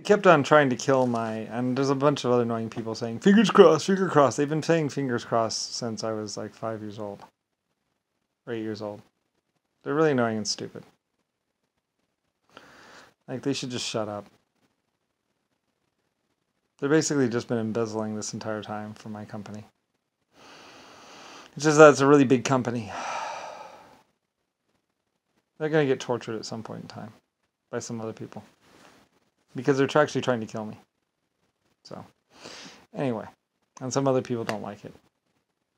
kept on trying to kill my, and there's a bunch of other annoying people saying, fingers crossed, finger crossed. They've been saying fingers crossed since I was like 5 years old. Or 8 years old. They're really annoying and stupid. Like, they should just shut up. They've basically just been embezzling this entire time from my company. It's just that it's a really big company. They're going to get tortured at some point in time by some other people. Because they're actually trying to kill me. So, anyway. And some other people don't like it.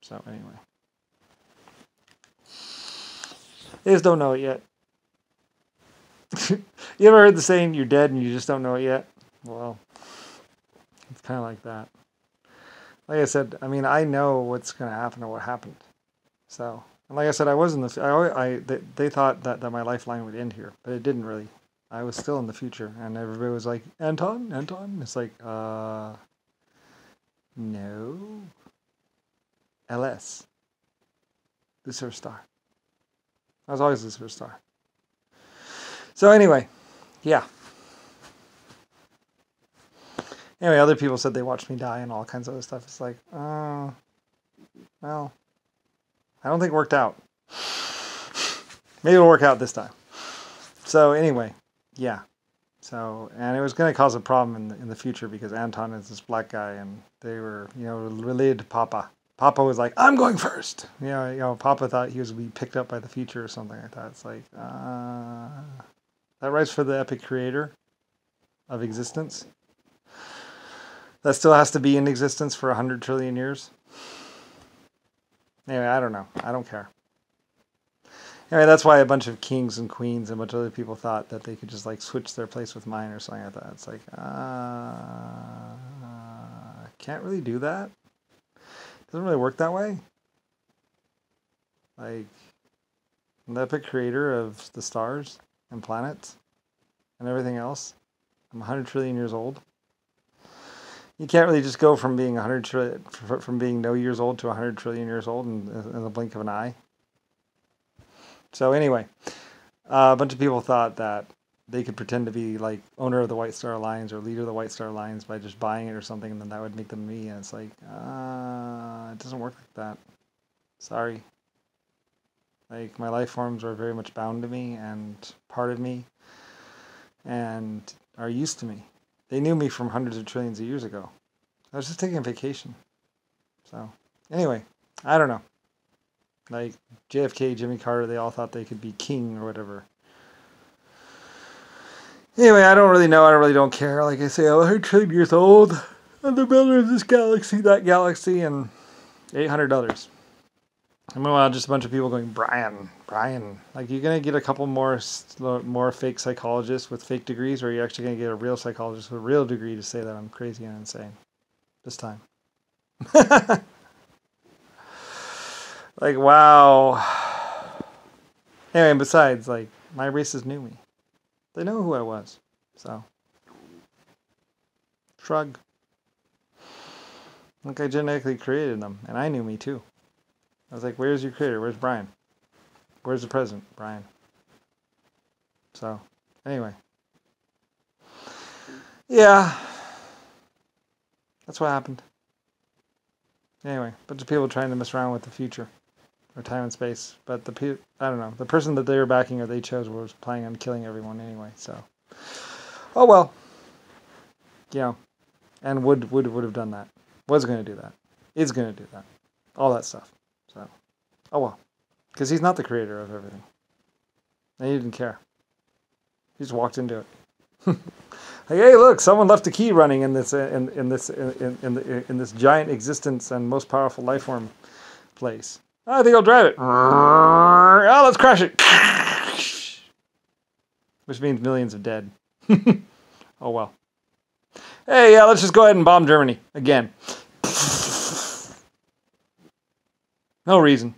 So, anyway. They just don't know it yet. You ever heard the saying, you're dead and you just don't know it yet? Well, it's kind of like that. Like I said, I mean, I know what's going to happen or what happened. So, and like I said, I was in the... they thought that my lifeline would end here, but it didn't really. I was still in the future, and everybody was like, Anton? Anton? It's like, no. LS. Lucifer Star. I was always Lucifer Star. So anyway, yeah. Anyway, other people said they watched me die and all kinds of other stuff. It's like, well, I don't think it worked out. Maybe it'll work out this time. So anyway, yeah. So, and it was going to cause a problem in the future because Anton is this black guy and they were, related to Papa. Papa was like, I'm going first. Papa thought he was going to be picked up by the future or something like that. It's like, that writes for the epic creator of existence. That still has to be in existence for 100 trillion years. Anyway, I don't know. I don't care. Anyway, that's why a bunch of kings and queens and a bunch of other people thought that they could just like switch their place with mine or something like that. It's like, can't really do that. Doesn't really work that way. Like, the epic creator of the stars and planets and everything else. I'm 100 trillion years old. You can't really just go from being from being no years old to 100 trillion years old in the blink of an eye. So anyway, a bunch of people thought that they could pretend to be like owner of the White Star Alliance or leader of the White Star Alliance by just buying it or something, and then that would make them me. And it's like, it doesn't work like that. Sorry. Like, my life forms are very much bound to me and part of me and are used to me. They knew me from hundreds of trillions of years ago. I was just taking a vacation. So, anyway, I don't know. Like, JFK, Jimmy Carter, they all thought they could be king or whatever. Anyway, I don't really know. I really don't care. Like I say, I'm 100 trillion years old. I'm the builder of this galaxy, that galaxy, and $800. And meanwhile, just a bunch of people going, Brian. Like, you're going to get a couple more fake psychologists with fake degrees, or are you actually going to get a real psychologist with a real degree to say that I'm crazy and insane? This time. Like, wow. Anyway, and besides, like, my races knew me. They know who I was. So. Shrug. Like, I genetically created them, and I knew me too. I was like, where's your creator? Where's Brian? Where's the president? Brian. So, anyway. Yeah. That's what happened. Anyway, a bunch of people trying to mess around with the future. Or time and space. But I don't know. The person that they were backing or they chose was planning on killing everyone anyway, so. Oh well. And would have done that. Was going to do that. Is going to do that. All that stuff. So. Oh well. Because he's not the creator of everything. And he didn't care. He just walked into it. Like, hey, look! Someone left a key running in this giant existence and most powerful life form place. I think I'll drive it. Oh, let's crash it. Which means millions of dead. Oh well. Hey, yeah, let's just go ahead and bomb Germany again. No reason.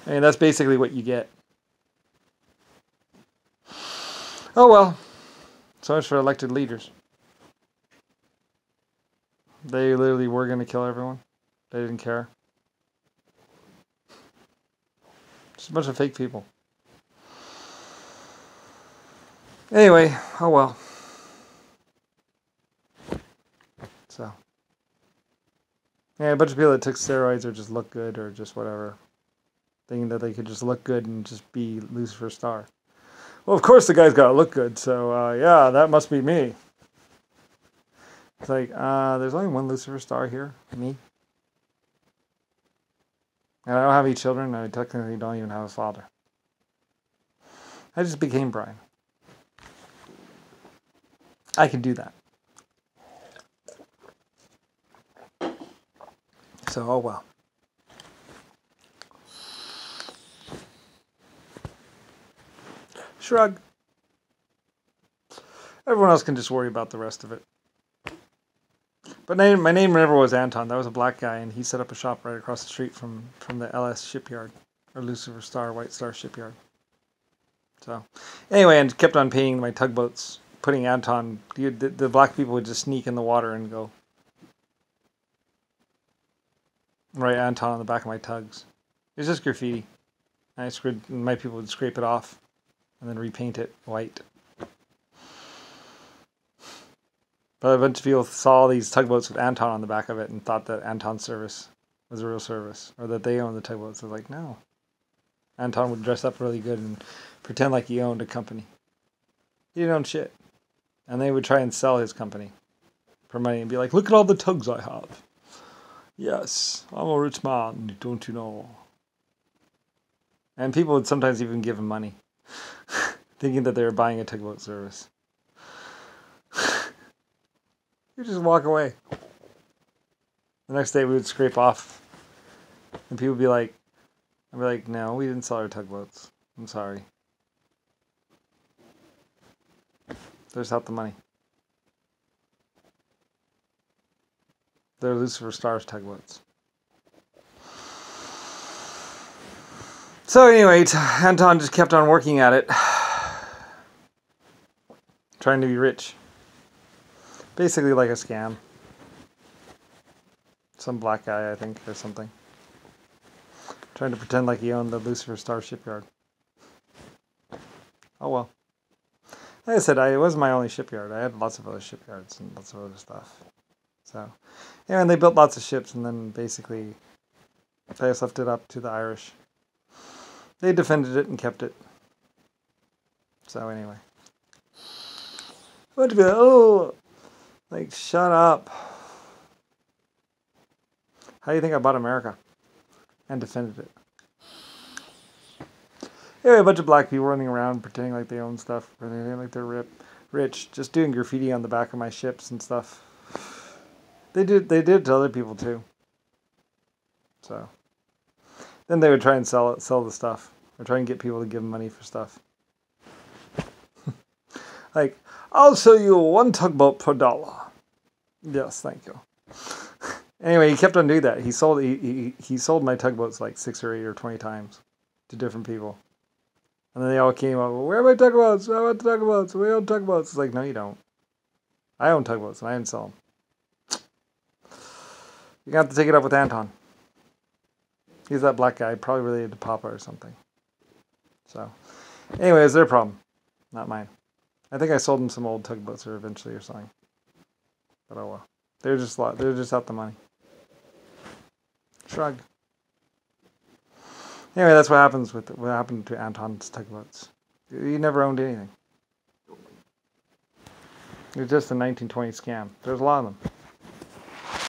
I mean, that's basically what you get. Oh well. So much for elected leaders. They literally were going to kill everyone. They didn't care. Just a bunch of fake people. Anyway, oh well. So, yeah, a bunch of people that took steroids or just look good or just whatever, thinking that they could just look good and just be Lucifer Star. Well, of course the guy's got to look good, so yeah, that must be me. It's like, there's only one Lucifer Star here, me. And I don't have any children, and I technically don't even have a father. I just became Brian. I can do that. So, oh well. Shrug. Everyone else can just worry about the rest of it. But my name never was Anton. That was a black guy, and he set up a shop right across the street from the LS shipyard, or Lucifer Star, White Star shipyard. So, anyway, and kept on painting my tugboats, putting Anton. The black people would just sneak in the water and go write Anton on the back of my tugs. It was just graffiti. My people would scrape it off and then repaint it white. But a bunch of people saw these tugboats with Anton on the back of it and thought that Anton's service was a real service, or that they owned the tugboats. They're like, no. Anton would dress up really good and pretend like he owned a company. He didn't own shit. And they would try and sell his company for money and be like, look at all the tugs I have. Yes, I'm a rich man, don't you know? And people would sometimes even give him money, thinking that they were buying a tugboat service. You just walk away. The next day we would scrape off. And people would be like, I'd be like, no, we didn't sell our tugboats. I'm sorry. There's out the money. They're Lucifer Star's tugboats. So anyway, Anton just kept on working at it. Trying to be rich. Basically like a scam. Some black guy, I think, or something. Trying to pretend like he owned the Lucifer Star shipyard. Oh well. Like I said, it wasn't my only shipyard. I had lots of other shipyards and lots of other stuff. So, yeah, and they built lots of ships, and then basically they just left it up to the Irish. They defended it and kept it. So anyway. I want to be like, oh, like, shut up. How do you think I bought America? And defended it. Anyway, a bunch of black people running around pretending like they own stuff, pretending like they're rich, just doing graffiti on the back of my ships and stuff. They did to other people too. So then they would try and sell the stuff, or try and get people to give them money for stuff. Like, I'll sell you one tugboat per $1. Yes, thank you. Anyway, he kept on doing that. He sold my tugboats like 6 or 8 or 20 times to different people. And then they all came up, well, where are my tugboats? I want tugboats. We own tugboats. It's like, no, you don't. I own tugboats, and I didn't sell them. You're going to have to take it up with Anton. He's that black guy, probably related to Papa or something. So, anyway, it's their problem, not mine. I think I sold them some old tugboats eventually or something. But oh well. They're just out the money. Shrug. Anyway, that's what happened to Anton's tugboats. He never owned anything. It was just a 1920 scam. There's a lot of them.